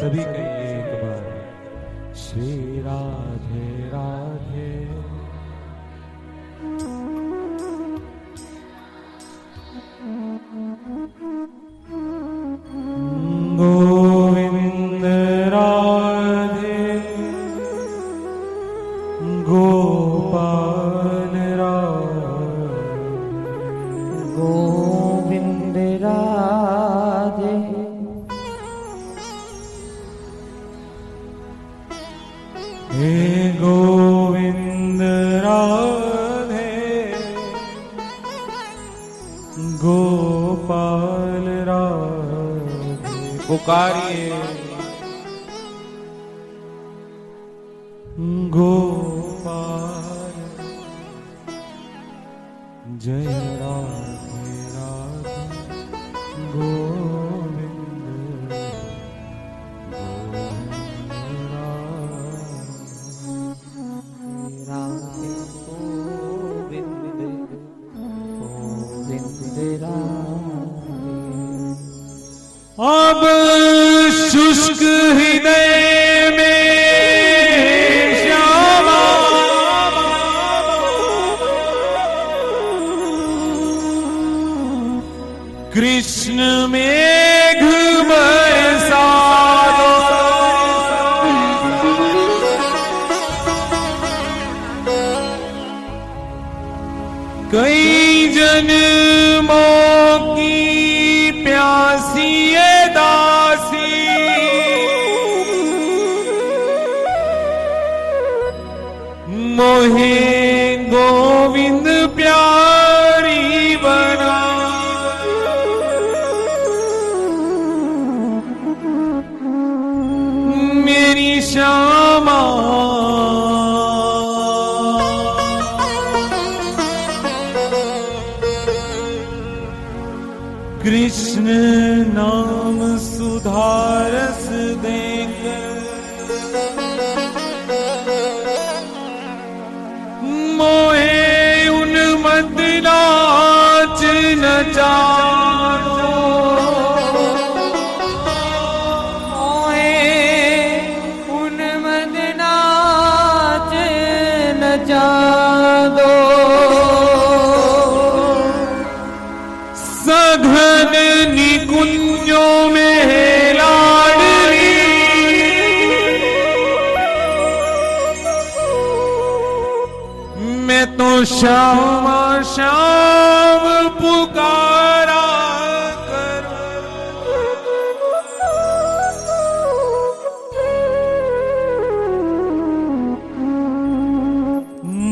सभी कहिए एक बार, श्री राधे राधे। गोविंद राधे गोपाल राधे, गोविंद राधे हे गोविंद राधे गोपाल राधे। पुकारिए गोपाल, जय राधे राधे गोविंद राधे गोविंद गोविंद राधे। अब शुष्क हृदय में श्यामा कृष्ण मेघ बरसा दो। कई जन्मों की प्यासी ये दासी मोहे गोविंद प्यारी बना। मेरी श्यामा कृष्ण नाम सुधारस देकर मोहे उन्मत्त नाच नचाओ। मोहे उन्मत्त नाच नचा दो। सघन निकुंजों में लाडली मैं तो श्याम श्याम पुकारा करूं।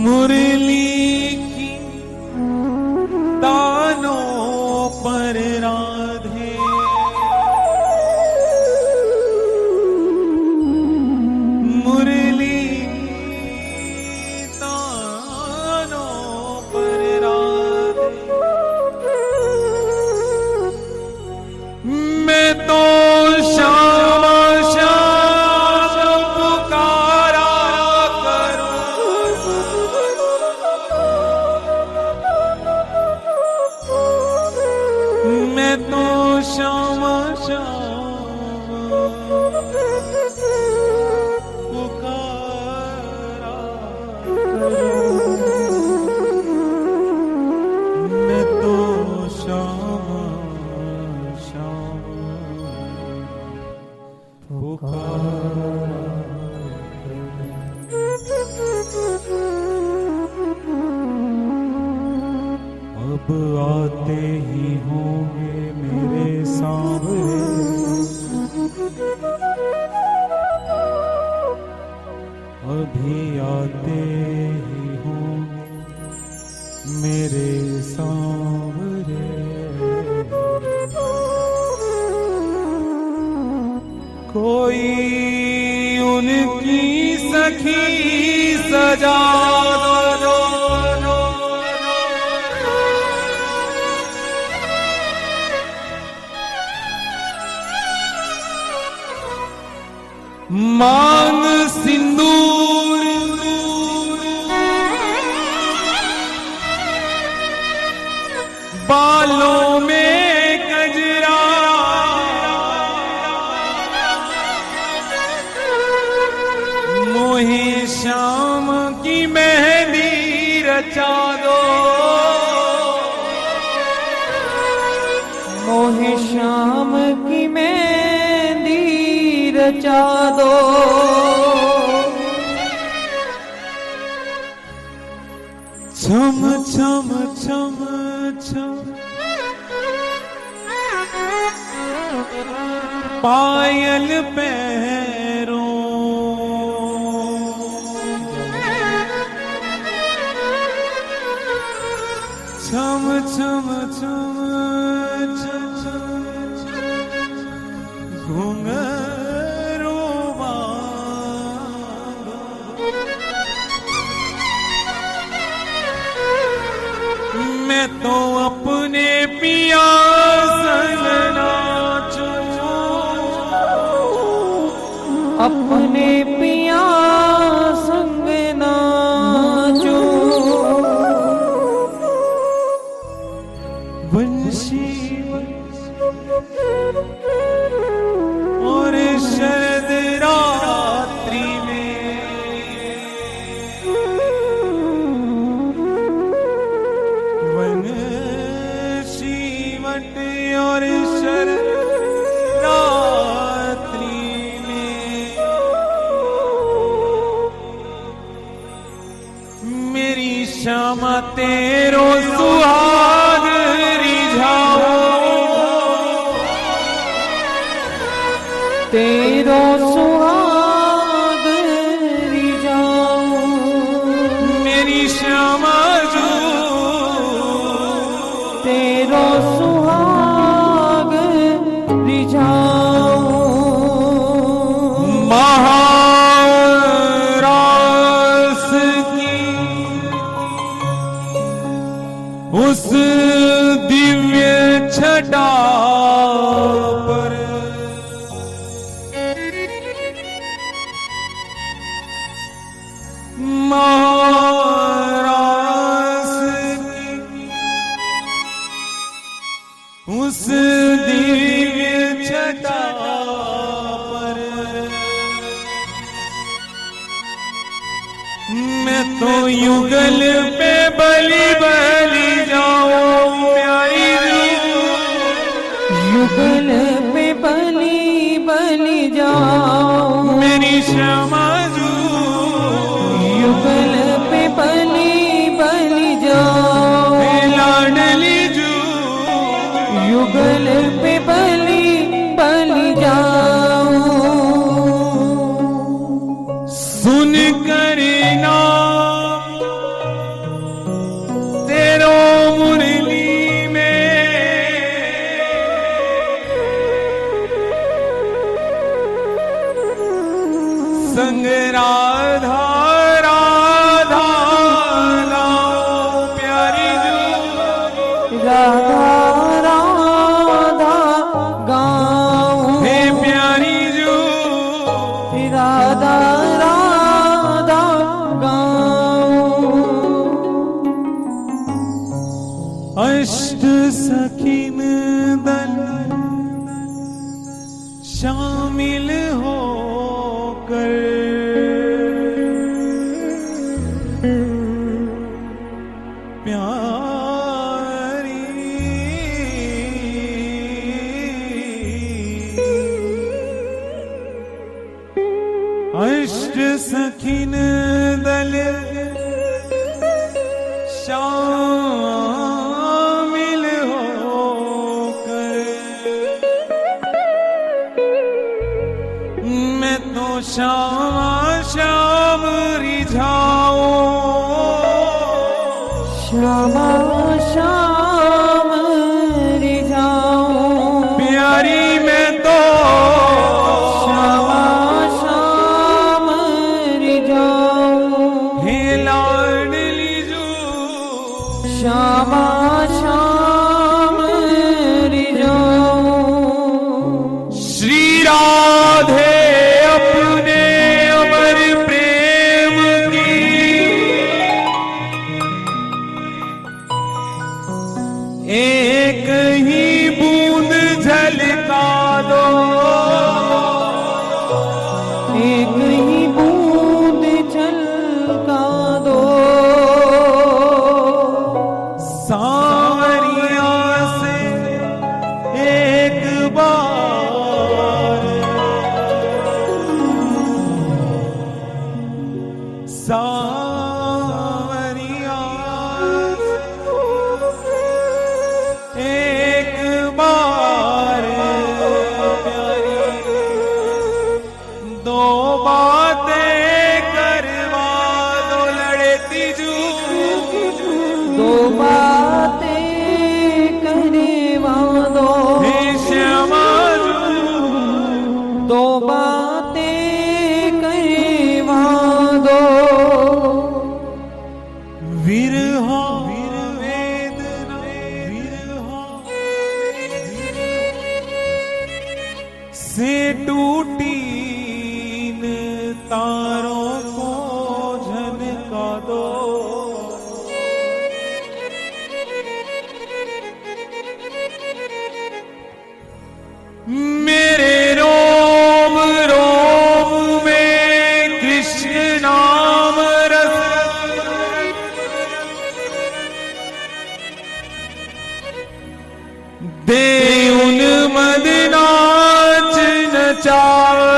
मुरली की तानों पर राधे मुरली तानों पर राधे। मैं तो श्याम श्याम पुकारा करूं। मैं तो श्याम श्याम पुकारा करूं। मैं तो श्याम श्याम पुकारा करूं। अब आते ही होंगे मेरे सांवरे, अभी आते ही होंगे मेरे सांवरे। कोई उनकी सखी सजा दो। मांग सिंदूर बालों में गजरा रचा दो। छम छम छम छम पायल पैरों, छम छम छम छम घुंघरू बांधो, मैं तो अपने पिया संग नाचूं, अपने पिया संग नाचूं। बंशी और शरद रात्रि में वंशी वट और शरद रात्रि में मेरी श्यामा तेरो सुहाग रिझाओ, तेरो सुहाग रिझाओ। मेरी श्यामा जो तेरो सुहाग रिझाओ। महारास की उस दिव्य छटा पर महारास की उस दिव्य छटा पर मैं तो युगल पे बलि बलि जाऊं प्यारी जो, युगल पे बलि बलि जाओ। मेरी श्यामा जो युगल पे बलि बलि जाओ। लाडली जो युगल पे बलि बलि जाओ। सुन कर नाम तेरो मुरली में संग राधा राधा गाओ प्यारी जो, राधा राधा गाऊं। हे प्यारी जो राधा राधा गाऊं। अष्ट सखीन दल शामिल होकर प्यारी अष्ट सखीन दल शामिल होकर मैं तो श्यामा श्याम रिझाओ, श्यामा श्याम रिझाओ। प्यारी मैं तो श्यामा श्याम रिझाओ। हे लाडली जो श्यामा श्याम रिझाओ। श्री राधे अपने अमर प्रेम की एक ही बूंद झलका दो, एक ही बूंद झलका दो। सावरिया से एक बार दे उन मद नाच नचावो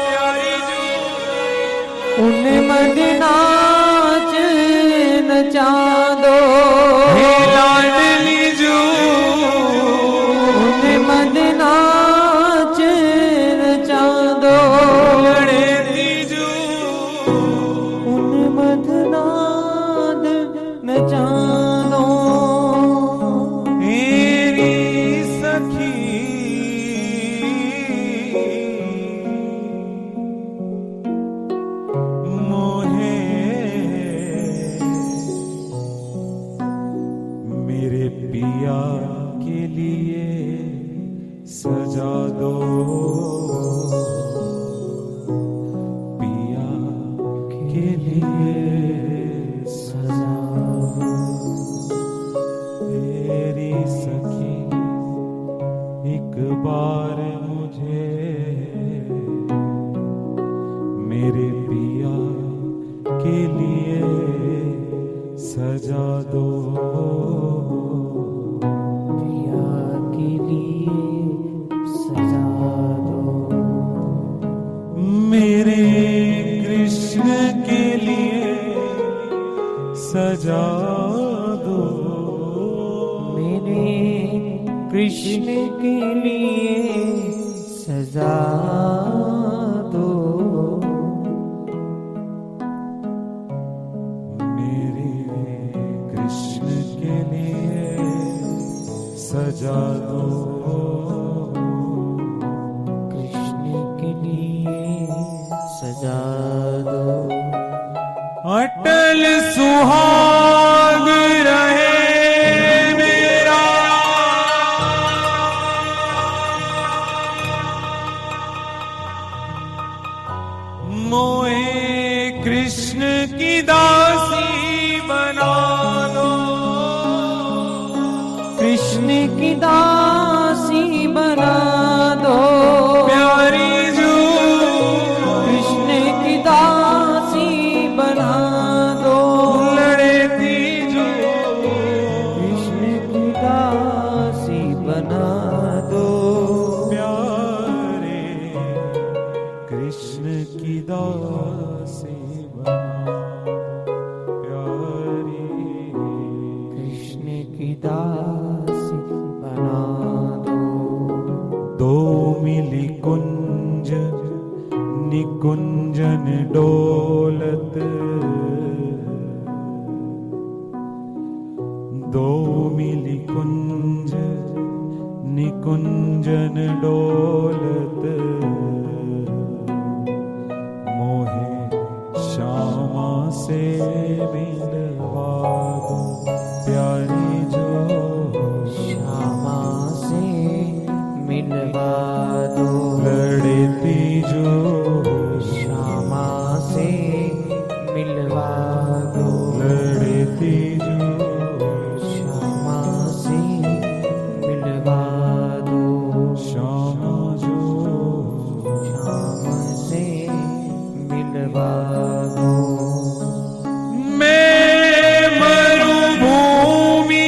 प्यारी जी उन मद नाच नचा दो हे लाडली जो उन मद नाच नचा दो लड़ती जो उन मद नाद नचा दो मेरी सखी मोहे मेरे पिया के लिए सजा दो पिया के लिए सजा दो तेरी सखी एक बार मुझे मेरे पिया के लिए सजा दो पिया के लिए सजा दो मेरे कृष्ण के लिए सजा दो मेरे कृष्ण के लिए सजा दो मेरे कृष्ण के लिए सजा दो कृष्ण के लिए सजा दो अटल सुहाग रहे मेरा मोहे कृष्ण की दासी बना दो कृष्ण की दासी बना दो प्यारी जो कृष्ण की दासी बना दो लड़ती जो कृष्ण की दासी बना दो प्यारे कृष्ण की दासी बना प्यारी कृष्ण की दासी बना दो दो मिली कुंज निकुंजन डोलत दो मिली कुंज निकुंजन डोलत मोहे श्यामा से मिलवा दो प्यारी जो श्यामा से मिलवा दो लड़ती जो श्यामा से मिलवा दो लड़ती जो श्यामा से मिलवा दो श्यामा जो श्यामा से मिलवा दो मैं मरुभूमि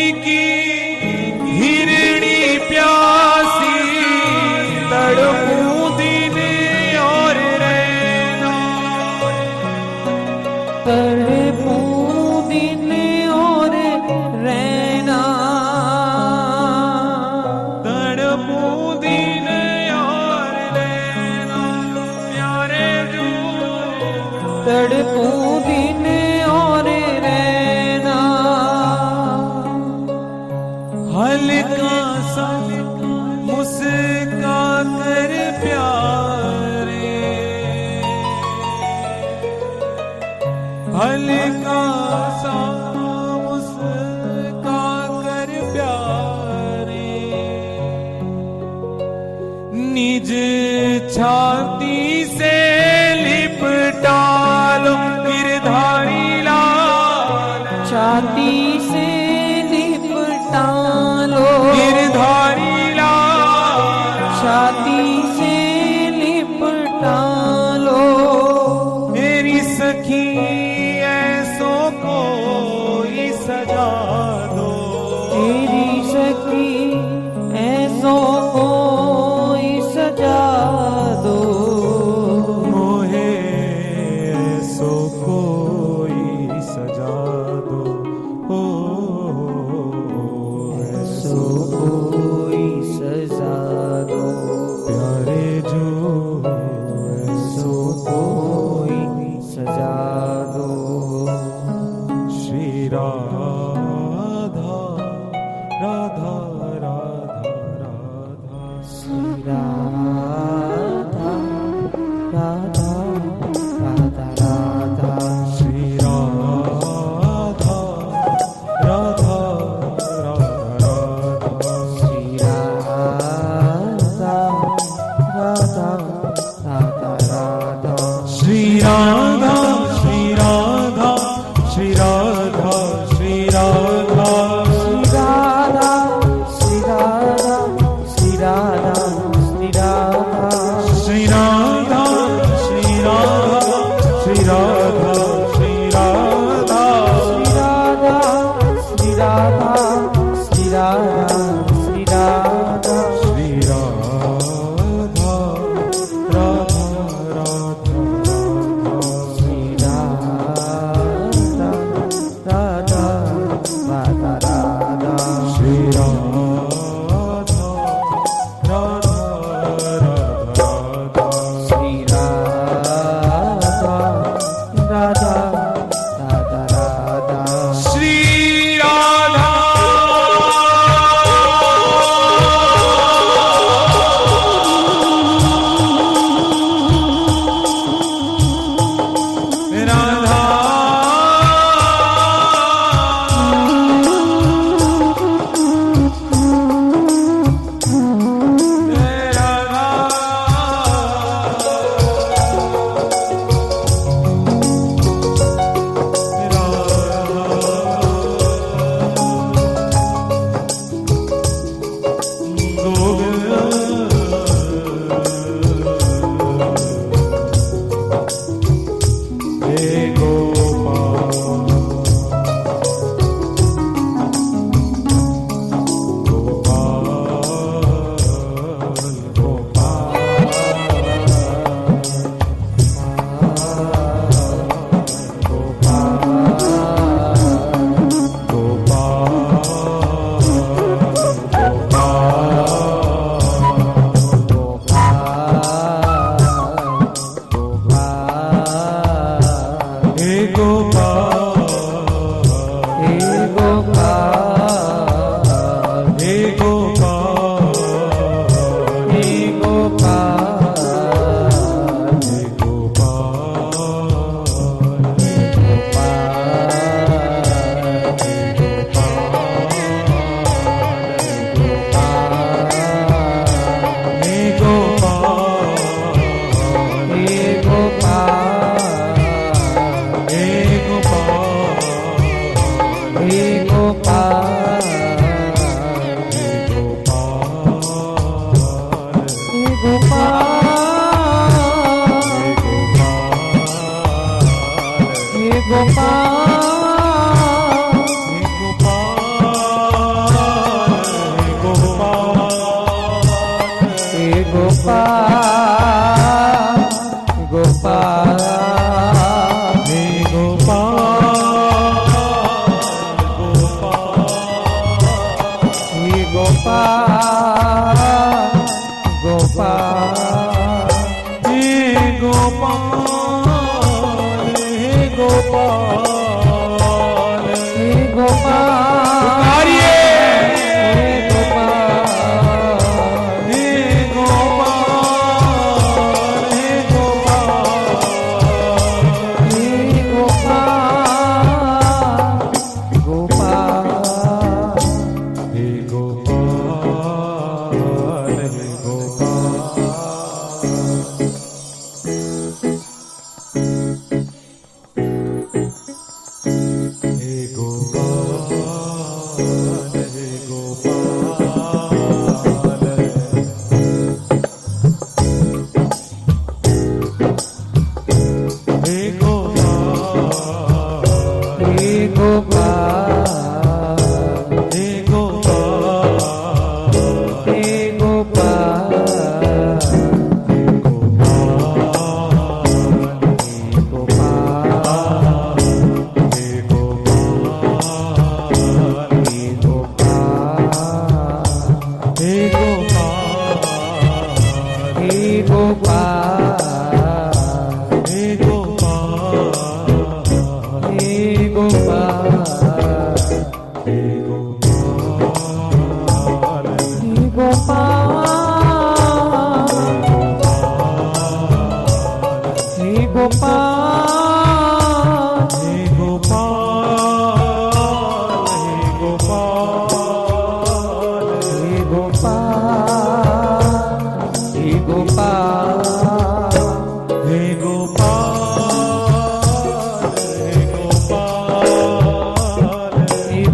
राधा श्री राधा श्री राधा श्री राधा राधा राधा श्री राधा राधा राधा राधा श्री राधा राधा राधा श्री राधा राधा राधा राधा श्री राधा राधा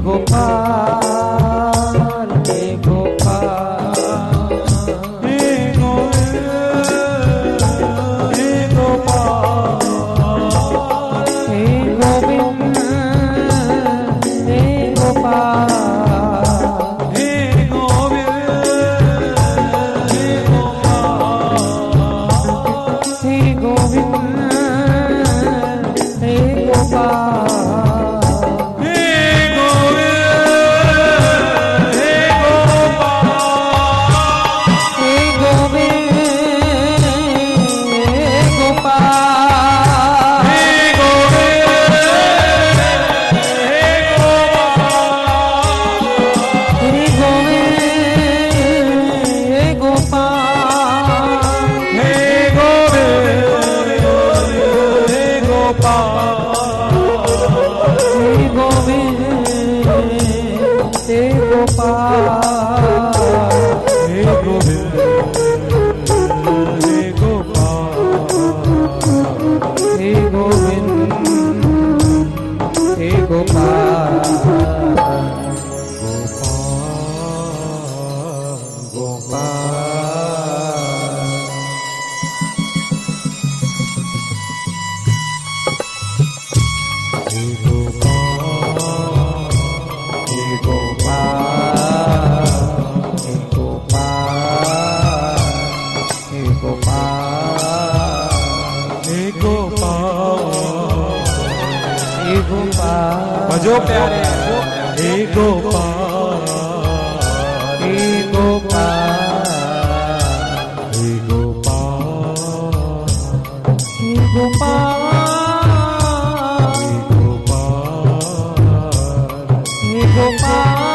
गोपाल जो प्यारे हे गोपाल हे गोपाल हे गोपाल हे गोपाल हे गोपाल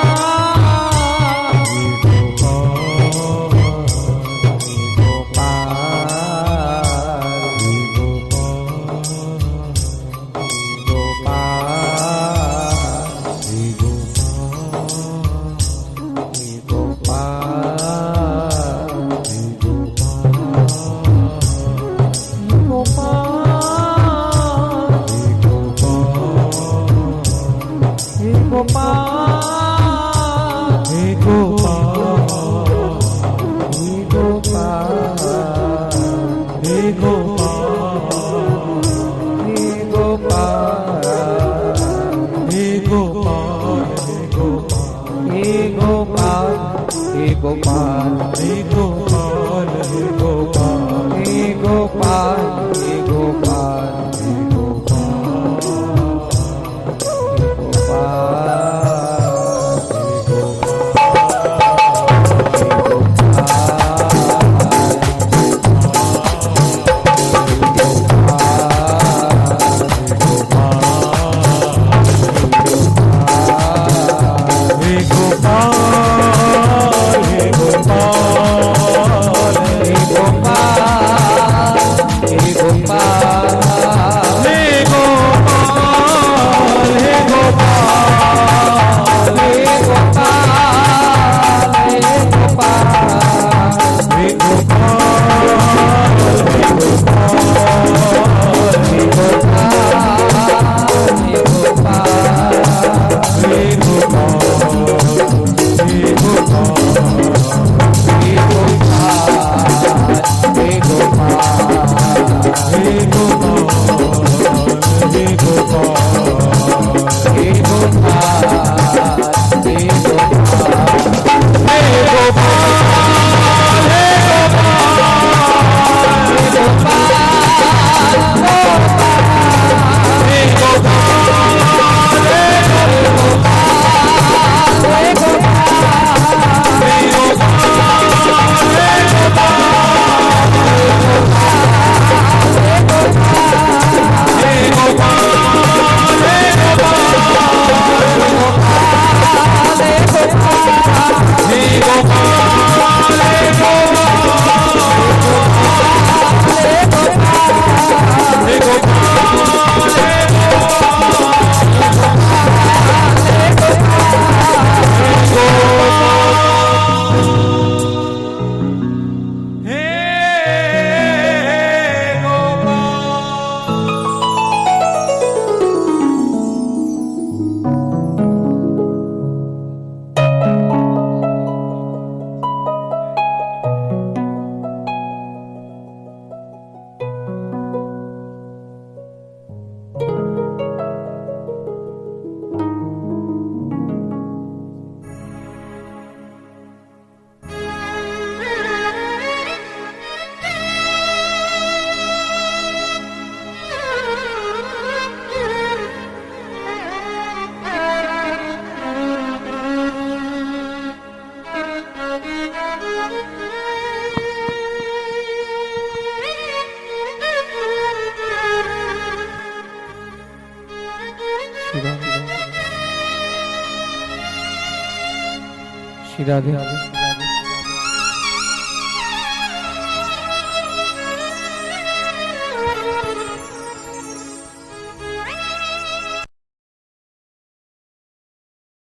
श्री राधे।